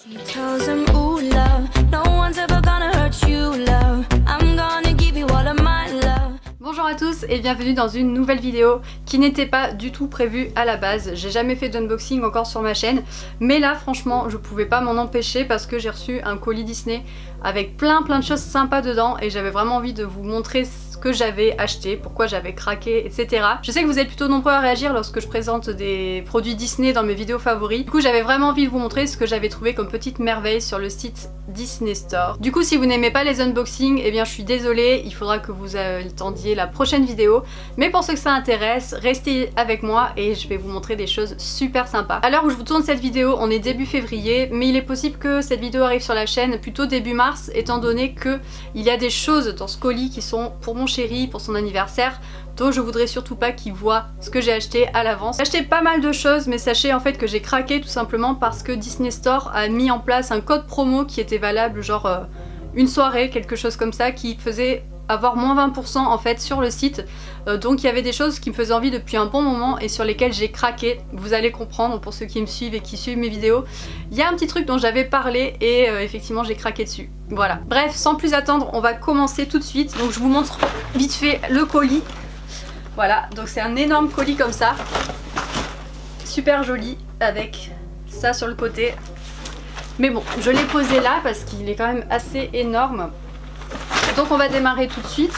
She tells him, ooh, love, no one's ever gonna hurt you, love. I'm gonna give you all of my love. Bonjour à tous et bienvenue dans une nouvelle vidéo qui n'était pas du tout prévue à la base. J'ai jamais fait d'unboxing encore sur ma chaîne, mais là franchement je pouvais pas m'en empêcher parce que j'ai reçu un colis Disney avec plein de choses sympas dedans et j'avais vraiment envie de vous montrer ce que j'avais acheté, pourquoi j'avais craqué, etc. Je sais que vous êtes plutôt nombreux à réagir lorsque je présente des produits Disney dans mes vidéos favoris. Du coup j'avais vraiment envie de vous montrer ce que j'avais trouvé comme petite merveille sur le site Disney Store. Du coup si vous n'aimez pas les unboxings, eh bien je suis désolée, il faudra que vous attendiez la prochaine vidéo. Mais pour ceux que ça intéresse, restez avec moi et je vais vous montrer des choses super sympas. À l'heure où je vous tourne cette vidéo, on est début février, mais il est possible que cette vidéo arrive sur la chaîne plutôt début mars, étant donné que il y a des choses dans ce colis qui sont pour mon chéri, pour son anniversaire, donc je voudrais surtout pas qu'il voit ce que j'ai acheté à l'avance. J'ai acheté pas mal de choses, mais sachez en fait que j'ai craqué tout simplement parce que Disney Store a mis en place un code promo qui était valable genre une soirée, quelque chose comme ça, qui faisait avoir moins 20% en fait sur le site. Donc il y avait des choses qui me faisaient envie depuis un bon moment et sur lesquelles j'ai craqué. Vous allez comprendre pour ceux qui me suivent et qui suivent mes vidéos. Il y a un petit truc dont j'avais parlé et effectivement j'ai craqué dessus. Voilà. Bref, sans plus attendre, on va commencer tout de suite. Donc je vous montre vite fait le colis. Voilà, donc c'est un énorme colis comme ça. Super joli avec ça sur le côté. Mais bon, je l'ai posé là parce qu'il est quand même assez énorme. Donc on va démarrer tout de suite.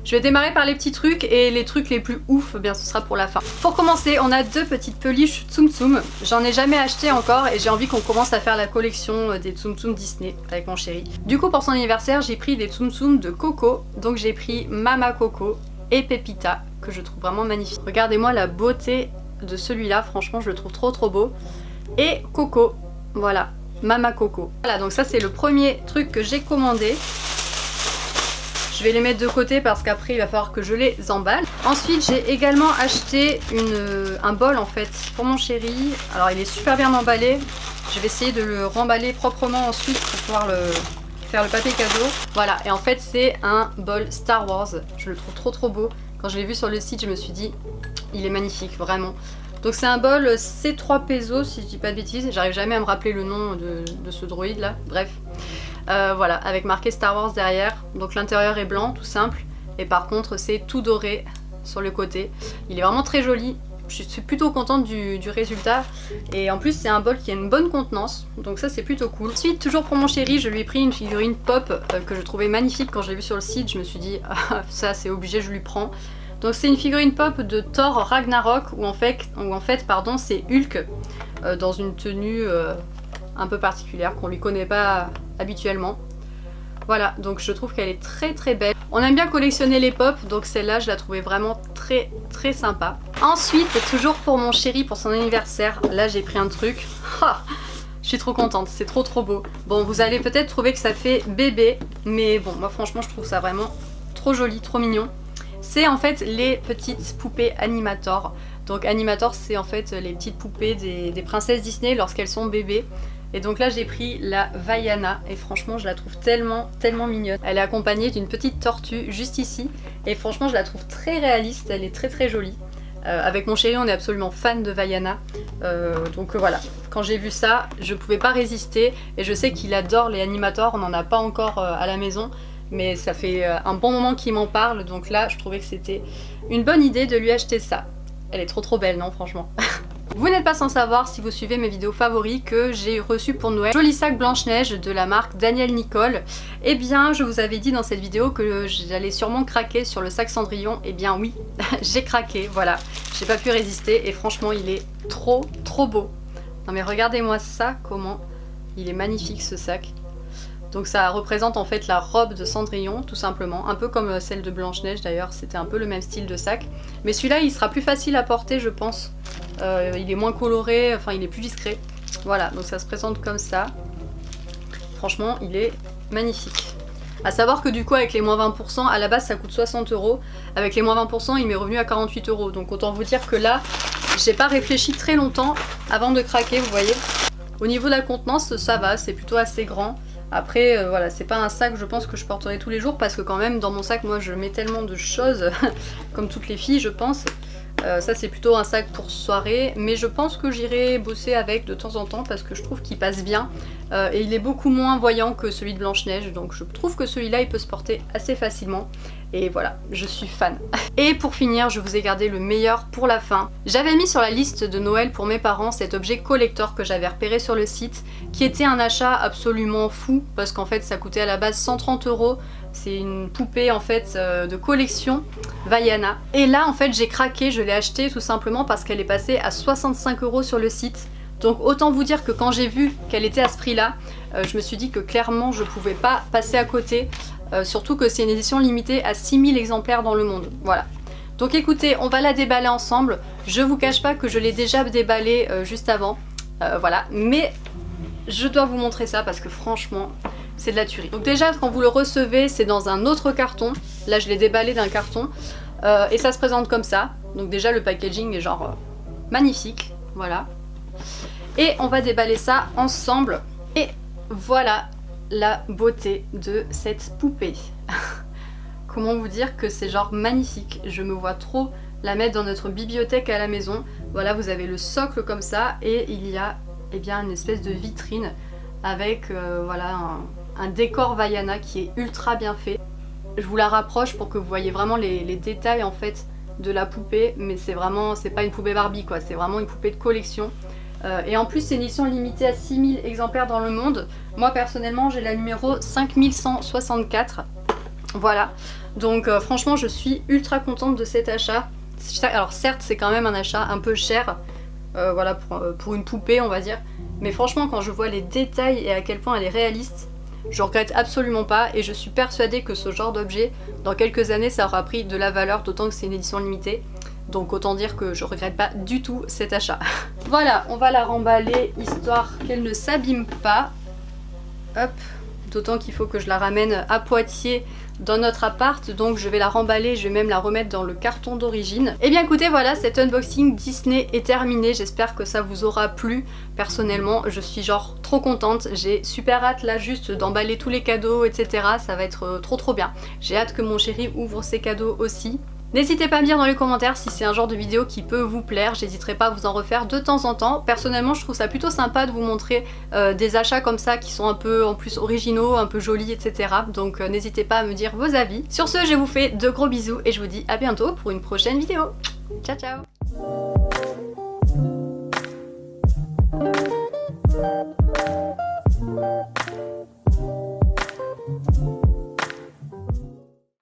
Je vais démarrer par les petits trucs et les trucs les plus ouf, eh bien ce sera pour la fin. Pour commencer, on a deux petites peluches Tsum Tsum. J'en ai jamais acheté encore et j'ai envie qu'on commence à faire la collection des Tsum Tsum Disney avec mon chéri. Du coup pour son anniversaire, j'ai pris des Tsum Tsum de Coco. Donc j'ai pris Mama Coco et Pepita, que je trouve vraiment magnifique. Regardez-moi la beauté de celui-là, franchement je le trouve trop beau. Et Coco, voilà, Mama Coco. Voilà, donc ça c'est le premier truc que j'ai commandé. Je vais les mettre de côté parce qu'après il va falloir que je les emballe. Ensuite j'ai également acheté un bol en fait pour mon chéri. Alors il est super bien emballé. Je vais essayer de le remballer proprement ensuite pour pouvoir faire le papier cadeau. Voilà, et en fait c'est un bol Star Wars. Je le trouve trop beau. Quand je l'ai vu sur le site je me suis dit il est magnifique vraiment. Donc c'est un bol C3PEZO si je dis pas de bêtises. J'arrive jamais à me rappeler le nom de ce droïde là. Bref. Voilà, avec marqué Star Wars derrière. Donc l'intérieur est blanc, tout simple. Et par contre, c'est tout doré sur le côté. Il est vraiment très joli. Je suis plutôt contente du résultat. Et en plus, c'est un bol qui a une bonne contenance. Donc ça, c'est plutôt cool. Ensuite, toujours pour mon chéri, je lui ai pris une figurine pop que je trouvais magnifique quand je l'ai vue sur le site. Je me suis dit, ah, ça c'est obligé, je lui prends. Donc c'est une figurine pop de Thor Ragnarok où en fait c'est Hulk dans une tenue un peu particulière qu'on lui connaît pas habituellement. Voilà, donc je trouve qu'elle est très belle. On aime bien collectionner les pop, donc celle-là je la trouvais vraiment très sympa. Ensuite, toujours pour mon chéri, pour son anniversaire, là j'ai pris un truc. Je suis trop contente, c'est trop beau. Bon, vous allez peut-être trouver que ça fait bébé, mais bon, moi franchement je trouve ça vraiment trop joli, trop mignon. C'est en fait les petites poupées Animator. Donc Animator, c'est en fait les petites poupées des princesses Disney lorsqu'elles sont bébés. Et donc là j'ai pris la Vaiana et franchement je la trouve tellement mignonne. Elle est accompagnée d'une petite tortue juste ici et franchement je la trouve très réaliste, elle est très jolie. Avec mon chéri on est absolument fan de Vaiana, donc voilà, quand j'ai vu ça je pouvais pas résister et je sais qu'il adore les Animators, on n'en a pas encore à la maison. Mais ça fait un bon moment qu'il m'en parle, donc là je trouvais que c'était une bonne idée de lui acheter ça. Elle est trop belle, non franchement. Vous n'êtes pas sans savoir, si vous suivez mes vidéos favoris, que j'ai reçu pour Noël un joli sac Blanche-Neige de la marque Daniel Nicole. Eh bien, je vous avais dit dans cette vidéo que j'allais sûrement craquer sur le sac Cendrillon. Eh bien oui, j'ai craqué, voilà. J'ai pas pu résister et franchement, il est trop beau. Non mais regardez-moi ça, comment il est magnifique ce sac. Donc ça représente en fait la robe de Cendrillon, tout simplement, un peu comme celle de Blanche-Neige d'ailleurs, c'était un peu le même style de sac. Mais celui-là il sera plus facile à porter je pense, il est moins coloré, enfin il est plus discret. Voilà, donc ça se présente comme ça. Franchement il est magnifique. A savoir que du coup avec les moins 20%, à la base ça coûte 60 €, avec les moins 20% il m'est revenu à 48 €. Donc autant vous dire que là, j'ai pas réfléchi très longtemps avant de craquer, vous voyez. Au niveau de la contenance ça va, c'est plutôt assez grand. Après voilà, c'est pas un sac je pense que je porterai tous les jours parce que quand même dans mon sac moi je mets tellement de choses comme toutes les filles je pense Ça c'est plutôt un sac pour soirée, mais je pense que j'irai bosser avec de temps en temps parce que je trouve qu'il passe bien et il est beaucoup moins voyant que celui de Blanche-Neige, donc je trouve que celui-là il peut se porter assez facilement. Et voilà, je suis fan. Et pour finir, je vous ai gardé le meilleur pour la fin. J'avais mis sur la liste de Noël pour mes parents cet objet collector que j'avais repéré sur le site, qui était un achat absolument fou, parce qu'en fait ça coûtait à la base 130 €. C'est une poupée en fait de collection Vaiana. Et là en fait j'ai craqué, je l'ai acheté tout simplement parce qu'elle est passée à 65 € sur le site. Donc autant vous dire que quand j'ai vu qu'elle était à ce prix là, je me suis dit que clairement je pouvais pas passer à côté. Surtout que c'est une édition limitée à 6000 exemplaires dans le monde. Voilà. Donc écoutez, on va la déballer ensemble. Je vous cache pas que je l'ai déjà déballée juste avant. Voilà. Mais je dois vous montrer ça parce que franchement, c'est de la tuerie. Donc déjà, quand vous le recevez, c'est dans un autre carton. Là, je l'ai déballé d'un carton. Et ça se présente comme ça. Donc déjà, le packaging est genre magnifique. Voilà. Et on va déballer ça ensemble. Et voilà la beauté de cette poupée. Comment vous dire que c'est genre magnifique. Je me vois trop la mettre dans notre bibliothèque à la maison. Voilà, vous avez le socle comme ça et il y a une espèce de vitrine avec voilà, un décor Vaiana qui est ultra bien fait. Je vous la rapproche pour que vous voyez vraiment les détails en fait de la poupée, mais c'est pas une poupée Barbie quoi, c'est vraiment une poupée de collection. Et en plus c'est une édition limitée à 6000 exemplaires dans le monde. Moi personnellement j'ai la numéro 5164. Voilà, donc franchement je suis ultra contente de cet achat. Alors certes c'est quand même un achat un peu cher, voilà, pour une poupée on va dire. Mais franchement quand je vois les détails et à quel point elle est réaliste, je regrette absolument pas et je suis persuadée que ce genre d'objet, dans quelques années ça aura pris de la valeur, d'autant que c'est une édition limitée. Donc autant dire que je regrette pas du tout cet achat. Voilà, on va la remballer histoire qu'elle ne s'abîme pas. Hop, d'autant qu'il faut que je la ramène à Poitiers dans notre appart, donc je vais la remballer, je vais même la remettre dans le carton d'origine. Et bien écoutez, voilà, cet unboxing Disney est terminé, j'espère que ça vous aura plu. Personnellement, je suis genre trop contente, j'ai super hâte là juste d'emballer tous les cadeaux, etc. Ça va être trop bien. J'ai hâte que mon chéri ouvre ses cadeaux aussi. N'hésitez pas à me dire dans les commentaires si c'est un genre de vidéo qui peut vous plaire, j'hésiterai pas à vous en refaire de temps en temps. Personnellement je trouve ça plutôt sympa de vous montrer des achats comme ça qui sont un peu en plus originaux, un peu jolis, etc. Donc n'hésitez pas à me dire vos avis. Sur ce, je vous fais de gros bisous et je vous dis à bientôt pour une prochaine vidéo. Ciao ciao.